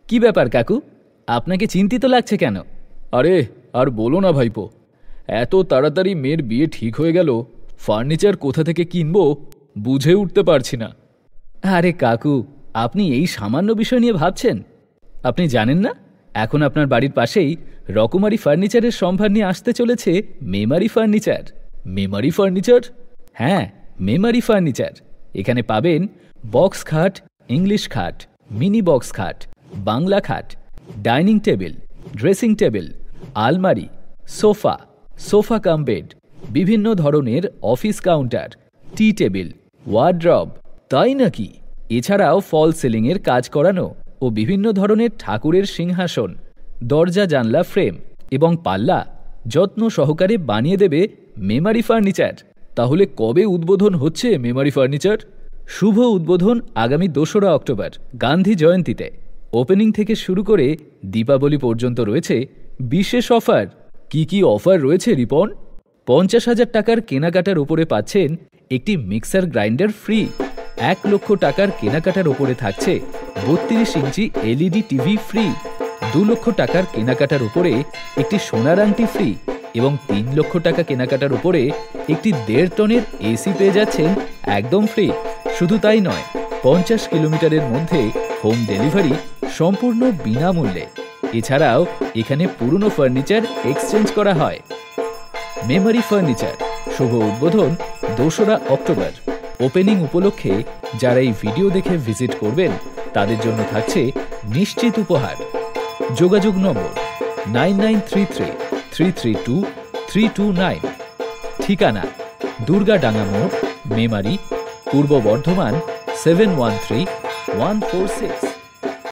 কি ব্যাপার কাকু, আপনাকে চিন্তিত লাগছে কেন? আরে আর বলো না ভাইপো, এত তাড়াতাড়ি মেয়ের বিয়ে ঠিক হয়ে গেল, ফার্নিচার কোথা থেকে কিনবো বুঝে উঠতে পারছি না। আরে কাকু, আপনি এই সামান্য বিষয় নিয়ে ভাবছেন? আপনি জানেন না, এখন আপনার বাড়ির পাশেই রকমারি ফার্নিচারের সম্ভার নিয়ে আসতে চলেছে মেমারি ফার্নিচার। মেমারি ফার্নিচার? হ্যাঁ, মেমারি ফার্নিচার। এখানে পাবেন বক্স খাট, ইংলিশ খাট, মিনি বক্স খাট, বাংলা খাট, ডাইনিং টেবিল, ড্রেসিং টেবিল, আলমারি, সোফা, সোফা কাম বেড, বিভিন্ন ধরনের অফিস কাউন্টার, টি টেবিল, ওয়ার্ড্রব। তাই নাকি? এছাড়াও ফল সিলিংয়ের কাজ করানো ও বিভিন্ন ধরনের ঠাকুরের সিংহাসন, দরজা জানলা ফ্রেম এবং পাল্লা যত্ন সহকারে বানিয়ে দেবে মেমারি ফার্নিচার। তাহলে কবে উদ্বোধন হচ্ছে মেমারি ফার্নিচার? শুভ উদ্বোধন আগামী 2রা অক্টোবর গান্ধী জয়ন্তীতে। ওপেনিং থেকে শুরু করে দীপাবলি পর্যন্ত রয়েছে বিশেষ অফার। কি কি অফার রয়েছে রিপন? 50,000 টাকার কেনাকাটার ওপরে পাচ্ছেন একটি মিক্সার গ্রাইন্ডার ফ্রি। 1 লক্ষ টাকার কেনাকাটার ওপরে থাকছে 32 ইঞ্চি এলইডি টিভি ফ্রি। 2 লক্ষ টাকার কেনাকাটার উপরে একটি সোনার আংটি ফ্রি এবং 3 লক্ষ টাকা কেনাকাটার উপরে একটি 1.5 টনের এসি পেয়ে যাচ্ছেন একদম ফ্রি। শুধু তাই নয়, 50 কিলোমিটারের মধ্যে হোম ডেলিভারি সম্পূর্ণ বিনামূল্যে। এছাড়াও এখানে পুরনো ফার্নিচার এক্সচেঞ্জ করা হয়। মেমারি ফার্নিচার শুভ উদ্বোধন 2রা অক্টোবর। ওপেনিং উপলক্ষে যারা এই ভিডিও দেখে ভিজিট করবেন তাদের জন্য থাকছে নিশ্চিত উপহার। যোগাযোগ নম্বর 9933332329। ঠিকানা দুর্গাডাঙ্গা মোড়, মেমারি, পূর্ব বর্ধমান 713146।